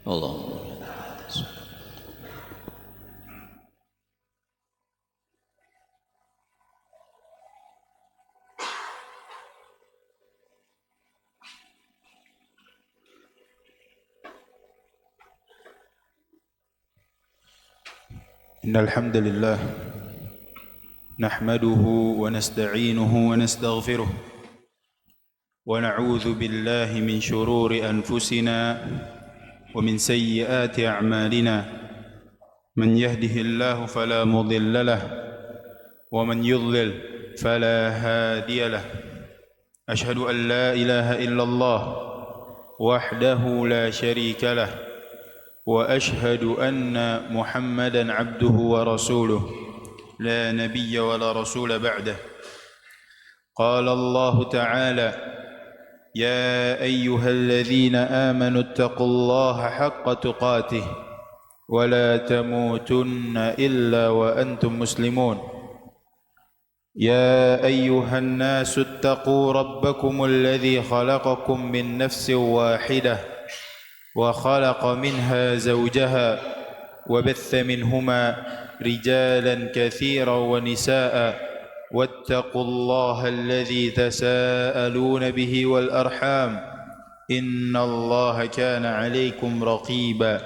اللهم إن الحمد لله نحمده ونستعينه ونستغفره ونعوذ بالله من شرور أنفسنا ومن سيئات أعمالنا من يهده الله فلا مضل له ومن يضلل فلا هادي له أشهد أن لا إله إلا الله وحده لا شريك له وأشهد أن محمدًا عبده ورسوله لا نبي ولا رسول بعده قال الله تعالى يا أيها الذين آمنوا اتقوا الله حق تقاته ولا تموتن إلا وأنتم مسلمون يا أيها الناس اتقوا ربكم الذي خلقكم من نفس واحدة وخلق منها زوجها وبث منهما رجالا كثيرا ونساء واتقوا الله الذي تساءلون به والأرحام إن الله كان عليكم رقيبا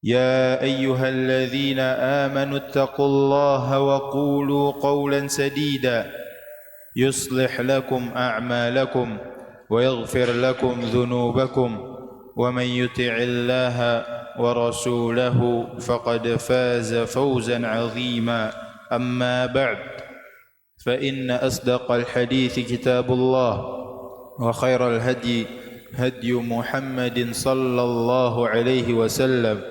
يا أيها الذين آمنوا اتقوا الله وقولوا قولا سديدا يصلح لكم أعمالكم ويغفر لكم ذنوبكم ومن يطع الله ورسوله فقد فاز فوزا عظيما أما بعد فإن أصدق الحديث كتاب الله وخير الهدي هدي محمد صلى الله عليه وسلم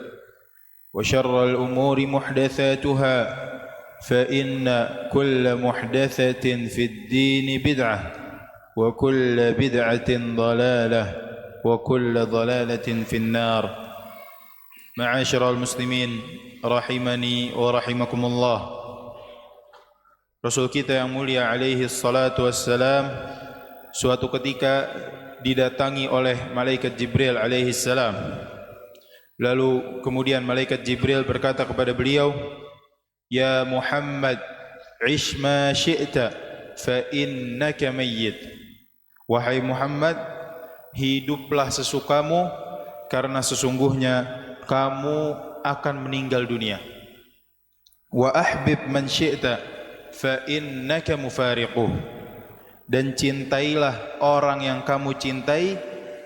وشر الأمور محدثاتها فإن كل محدثة في الدين بدعة وكل بدعة ضلالة وكل ضلالة في النار معاشر المسلمين rahimani wa rahimakumullah. Rasul kita yang mulia alaihi salatu wassalam suatu ketika didatangi oleh malaikat Jibril alaihi salam. Lalu kemudian malaikat Jibril berkata kepada beliau, "Ya Muhammad, ish ma syi'ta fa innaka mayyit." Wahai Muhammad, hiduplah sesukamu karena sesungguhnya kamu akan meninggal dunia. Wa ahbib man syi'ta fa innaka mufariquh. Dan cintailah orang yang kamu cintai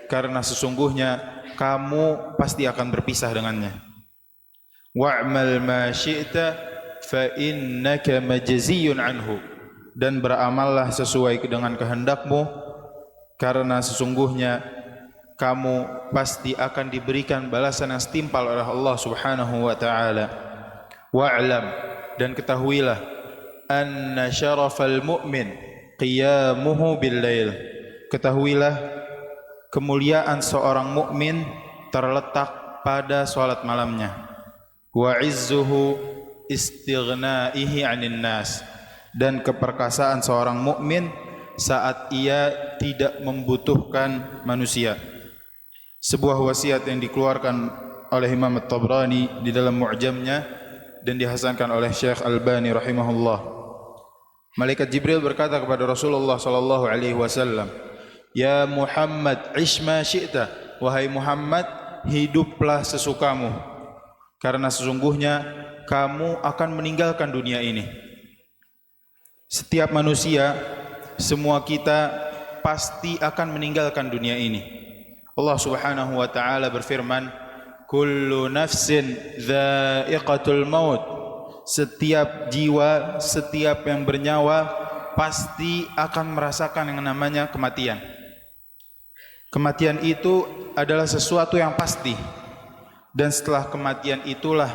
karena sesungguhnya kamu pasti akan berpisah dengannya. Wa'mal ma syi'ta fa innaka majziyun anhu. Dan beramallah sesuai dengan kehendakmu karena sesungguhnya kamu pasti akan diberikan balasan yang setimpal oleh Allah Subhanahu wa taala. Wa'lam, dan ketahuilah anna syarafal mu'min qiyamuhu bil lail. Ketahuilah kemuliaan seorang mukmin terletak pada salat malamnya. Wa izzuhu istighnaihi 'anil nas. Dan keperkasaan seorang mukmin saat ia tidak membutuhkan manusia. Sebuah wasiat yang dikeluarkan oleh Imam At-Tabrani di dalam Mu'jamnya dan dihasankan oleh Syekh Albani rahimahullah. Malaikat Jibril berkata kepada Rasulullah sallallahu alaihi wasallam, "Ya Muhammad, ish ma syi'ta." Wahai Muhammad, hiduplah sesukamu karena sesungguhnya kamu akan meninggalkan dunia ini. Setiap manusia, semua kita pasti akan meninggalkan dunia ini. Allah Subhanahu wa taala berfirman, "Kullu nafsin dha'iqatul maut." Setiap jiwa, setiap yang bernyawa pasti akan merasakan yang namanya kematian. Kematian itu adalah sesuatu yang pasti. Dan setelah kematian itulah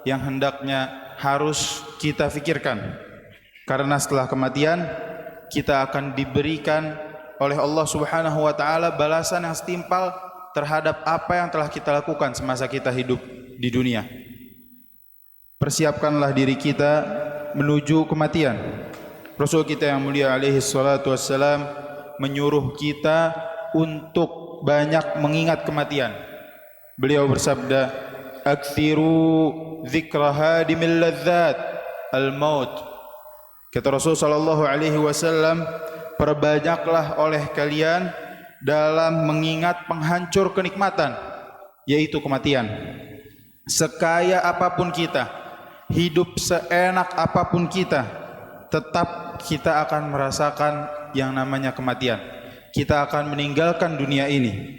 yang hendaknya harus kita fikirkan. Karena setelah kematian kita akan diberikan oleh Allah Subhanahu wa taala balasan yang setimpal terhadap apa yang telah kita lakukan semasa kita hidup di dunia. Persiapkanlah diri kita menuju kematian. Rasul kita yang mulia alaihi salatu wassalam menyuruh kita untuk banyak mengingat kematian. Beliau bersabda, "Aktsiru dzikra hadimil ladzat al-maut." Kata Rasul sallallahu alaihi wasallam, perbanyaklah oleh kalian dalam mengingat penghancur kenikmatan, yaitu kematian. Sekaya apapun kita, hidup seenak apapun kita, tetap kita akan merasakan yang namanya kematian. Kita akan meninggalkan dunia ini.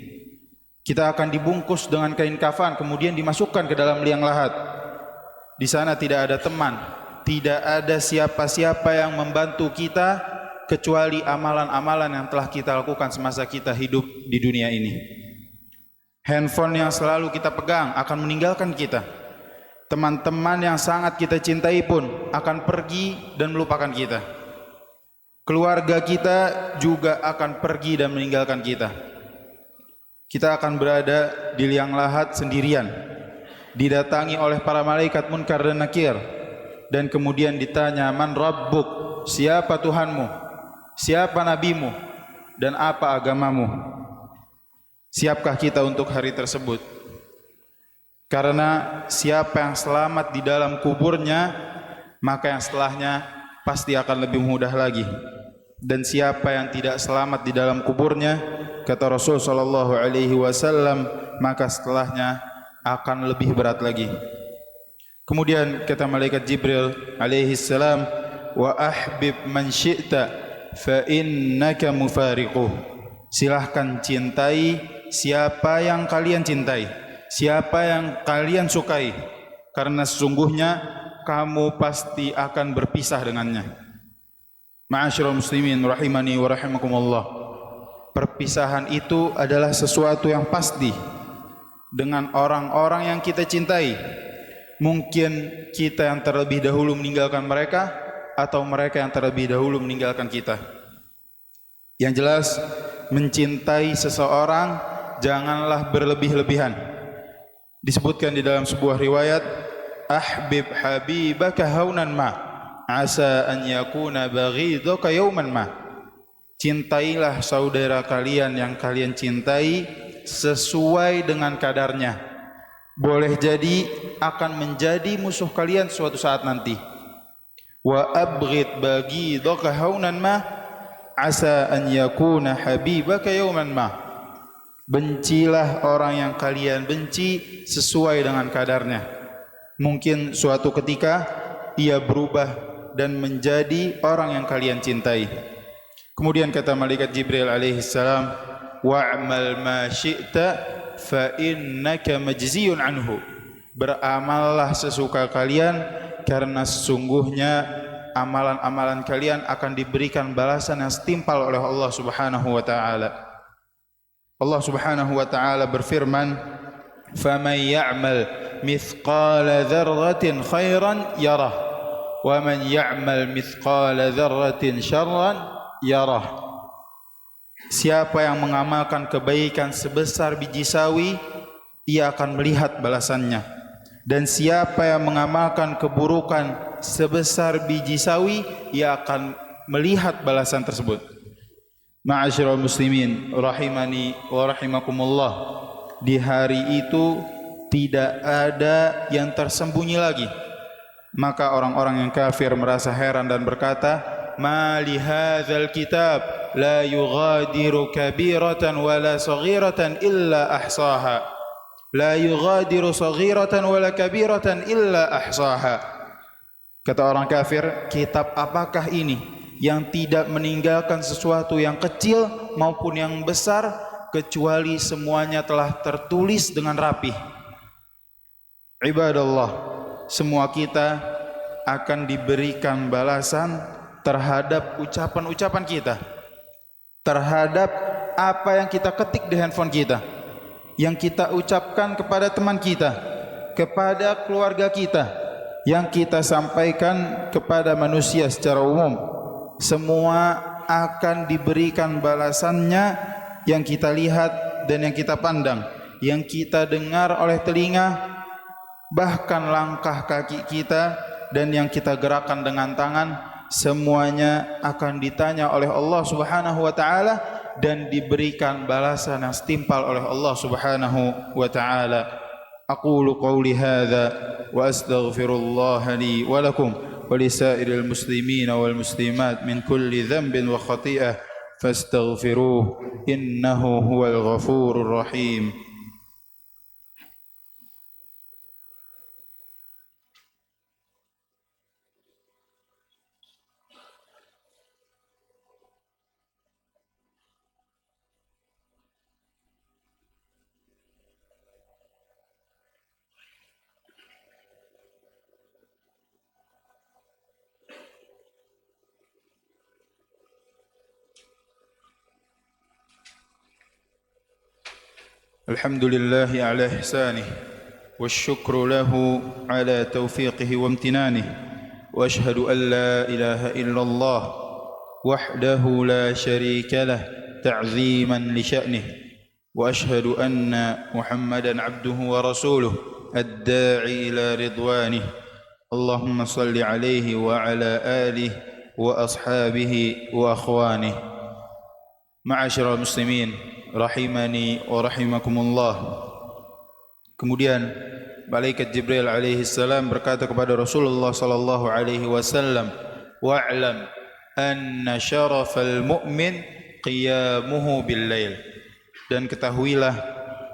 Kita akan dibungkus dengan kain kafan, kemudian dimasukkan ke dalam liang lahat. Di sana tidak ada teman, tidak ada siapa-siapa yang membantu kita kecuali amalan-amalan yang telah kita lakukan semasa kita hidup di dunia ini. Handphone yang selalu kita pegang akan meninggalkan kita. Teman-teman yang sangat kita cintai pun akan pergi dan melupakan kita. Keluarga kita juga akan pergi dan meninggalkan kita. Kita akan berada di liang lahat sendirian, didatangi oleh para malaikat Munkar dan Nakir, dan kemudian ditanya, "Man Rabbuk?" Siapa Tuhanmu? Siapa nabimu? Dan apa agamamu? Siapkah kita untuk hari tersebut? Karena siapa yang selamat di dalam kuburnya, maka yang setelahnya pasti akan lebih mudah lagi. Dan siapa yang tidak selamat di dalam kuburnya, kata Rasul sallallahu alaihi wasallam, maka setelahnya akan lebih berat lagi. Kemudian kata malaikat Jibril alaihi salam, "Wa ahbib man syi'ta fa innaka mufariquh." Silahkan cintai siapa yang kalian cintai, siapa yang kalian sukai, karena sesungguhnya kamu pasti akan berpisah dengannya. Ma'asyiral muslimin rahimani wa rahimakumullah. Perpisahan itu adalah sesuatu yang pasti dengan orang-orang yang kita cintai. Mungkin kita yang terlebih dahulu meninggalkan mereka, atau mereka yang terlebih dahulu meninggalkan kita. Yang jelas, mencintai seseorang janganlah berlebih-lebihan. Disebutkan di dalam sebuah riwayat, "Ahbib habibaka haunan ma, asa an yakuna baghidaka yawman ma." Cintailah saudara kalian yang kalian cintai sesuai dengan kadarnya. Boleh jadi akan menjadi musuh kalian suatu saat nanti. Wa abghid baghidaka haunan ma, asa an yakuna habibaka yawman ma. Bencilah orang yang kalian benci sesuai dengan kadarnya. Mungkin suatu ketika ia berubah dan menjadi orang yang kalian cintai. Kemudian kata malaikat Jibril alaihi salam, "Wa'mal ma syi'ta fa innaka majziyun anhu." Beramallah sesuka kalian, karena sesungguhnya amalan-amalan kalian akan diberikan balasan yang setimpal oleh Allah Subhanahu wa taala. Allah Subhanahu wa taala berfirman, "Faman ya'mal mithqala dzarratin khairan yarah, wa man ya'mal mithqala dzarratin syarran yarah." Siapa yang mengamalkan kebaikan sebesar biji sawi, ia akan melihat balasannya. Dan siapa yang mengamalkan keburukan sebesar biji sawi, ia akan melihat balasan tersebut. Ma'asyiral muslimin rahimani wa rahimakumullah. Di hari itu tidak ada yang tersembunyi lagi. Maka orang-orang yang kafir merasa heran dan berkata, "Ma li hadzal kitab la yughadiru kabiratan wala saghiratan illa ahsaha." La yughadiru saghiratan wala kabiratan illa ahsaha. Kata orang kafir, kitab apakah ini yang tidak meninggalkan sesuatu yang kecil maupun yang besar, kecuali semuanya telah tertulis dengan rapih. Ibadallah, semua kita akan diberikan balasan terhadap ucapan-ucapan kita, terhadap apa yang kita ketik di handphone kita, yang kita ucapkan kepada teman kita, kepada keluarga kita, yang kita sampaikan kepada manusia secara umum. Semua akan diberikan balasannya, yang kita lihat dan yang kita pandang, yang kita dengar oleh telinga, bahkan langkah kaki kita dan yang kita gerakkan dengan tangan, semuanya akan ditanya oleh Allah Subhanahu wa taala dan diberikan balasan yang setimpal oleh Allah Subhanahu wa taala. Aqulu qawli hadza wa astaghfirullah li wa lakum wa lisairil muslimin wal muslimat min kulli dhanbin wa khati'ah fastaghfiruhu innahu huwal ghafurur rahim. الحمد لله على إحسانه والشكر له على توفيقه وامتنانه وأشهد أن لا إله إلا الله وحده لا شريك له تعظيما لشأنه وأشهد أن محمدا عبده ورسوله الداعي إلى رضوانه اللهم صل عليه وعلى آله وأصحابه وأخوانه. Ma'asyiral muslimin rahimani wa rahimakumullah. Kemudian malaikat Jibril alaihi salam berkata kepada Rasulullah sallallahu alaihi wasallam, "Wa'lam anna syarafal mu'min qiyamuhu bil lail." Dan ketahuilah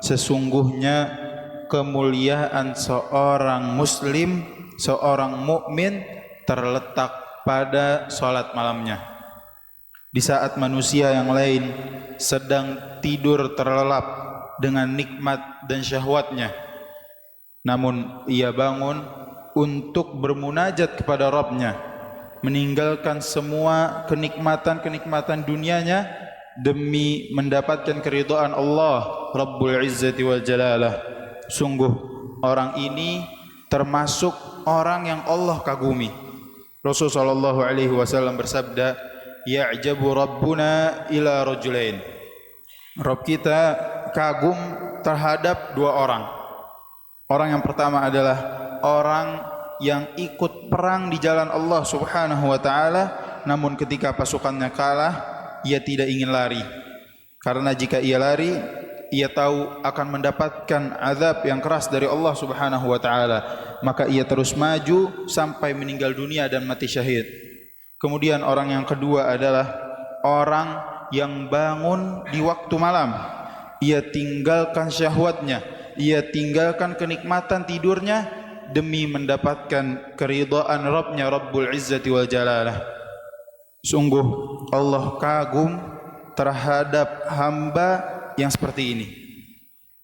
sesungguhnya kemuliaan seorang muslim, seorang mukmin terletak pada salat malamnya. Di saat manusia yang lain sedang tidur terlelap dengan nikmat dan syahwatnya, namun ia bangun untuk bermunajat kepada Rabb-Nya, meninggalkan semua kenikmatan-kenikmatan dunianya demi mendapatkan keridhaan Allah Rabbul Izzati wal Jalalah. Sungguh orang ini termasuk orang yang Allah kagumi. Rasulullah sallallahu alaihi wasallam bersabda, "Ya'jabu Rabbuna ila rajulain." Rabb kita kagum terhadap dua orang. Orang yang pertama adalah orang yang ikut perang di jalan Allah Subhanahu wa taala, namun ketika pasukannya kalah, ia tidak ingin lari. Karena jika ia lari, ia tahu akan mendapatkan azab yang keras dari Allah Subhanahu wa taala, maka ia terus maju sampai meninggal dunia dan mati syahid. Kemudian orang yang kedua adalah orang yang bangun di waktu malam. Ia tinggalkan syahwatnya, ia tinggalkan kenikmatan tidurnya demi mendapatkan keridhaan Rabb-Nya Rabbul Izzati wal Jalalah. Sungguh Allah kagum terhadap hamba yang seperti ini.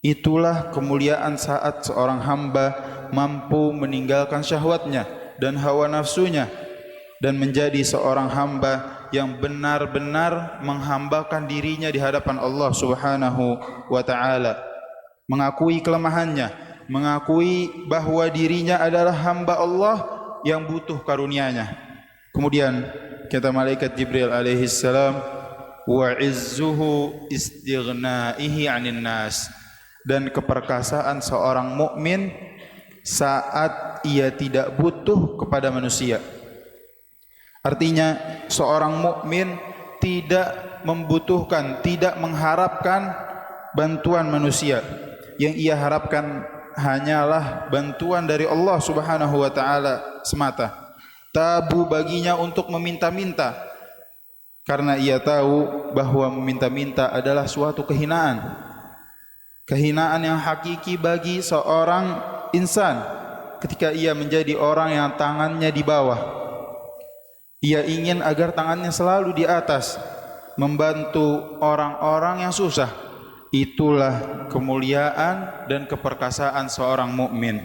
Itulah kemuliaan saat seorang hamba mampu meninggalkan syahwatnya dan hawa nafsunya dan menjadi seorang hamba yang benar-benar menghambakan dirinya di hadapan Allah Subhanahu wa taala, mengakui kelemahannya, mengakui bahwa dirinya adalah hamba Allah yang butuh karunia-Nya. Kemudian kata malaikat Jibril alaihi salam, wa izzuhu istighnaihi 'anil nas, dan keperkasaan seorang mukmin saat ia tidak butuh kepada manusia. Artinya seorang mukmin tidak membutuhkan, tidak mengharapkan bantuan manusia. Yang ia harapkan hanyalah bantuan dari Allah Subhanahu wa taala semata. Tabu baginya untuk meminta-minta, karena ia tahu bahwa meminta-minta adalah suatu kehinaan. Kehinaan yang hakiki bagi seorang insan ketika ia menjadi orang yang tangannya di bawah. Ia ingin agar tangannya selalu di atas, membantu orang-orang yang susah. Itulah kemuliaan dan keperkasaan seorang mukmin.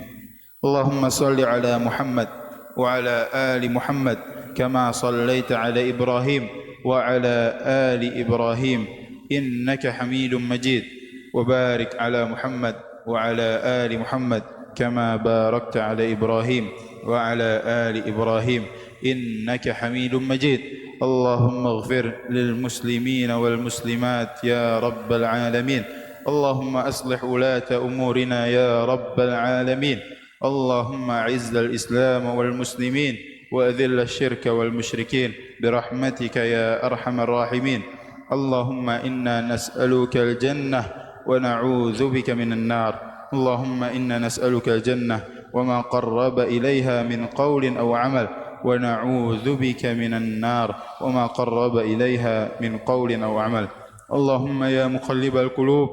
Allahumma salli ala Muhammad wa ala ali Muhammad kama sallaita ala Ibrahim wa ala ali Ibrahim innaka Hamidum Majid, wa barik ala Muhammad wa ala ali Muhammad kama barakta ala Ibrahim wa ala ali Ibrahim innaka Hamidum Majid. Allahumma ighfir lil muslimin wal muslimat ya rabbal alamin. Allahumma aslih ulata umurina ya rabbal alamin. Allahumma a'izzal islam wal muslimin wa adhil asyirka wal musyrikin birahmatika ya arhamar rahimin. اللهم إنا نسألك الجنة ونعوذ بك من النار. اللهم إنا نسألك الجنة وما قرب إليها من قول أو عمل، ونعوذ بك من النار وما قرب إليها من قول أو عمل. اللهم يا مقلب القلوب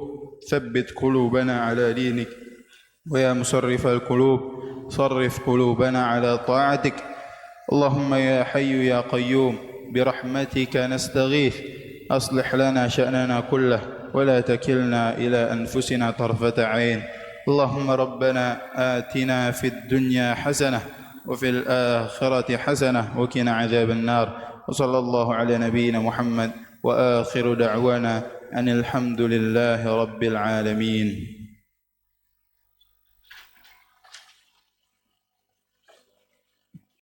ثبت قلوبنا على دينك، ويا مصرف القلوب صرف قلوبنا على طاعتك. اللهم يا حي يا قيوم برحمتك نستغيث، أصلح لنا شأننا كله ولا تكلنا إلى أنفسنا طرفة عين. اللهم ربنا آتنا في الدنيا حسنة وفي الآخرة حسنة وقنا عذاب النار. وصلى الله على نبينا محمد، وآخر دعوانا أن الحمد لله رب العالمين.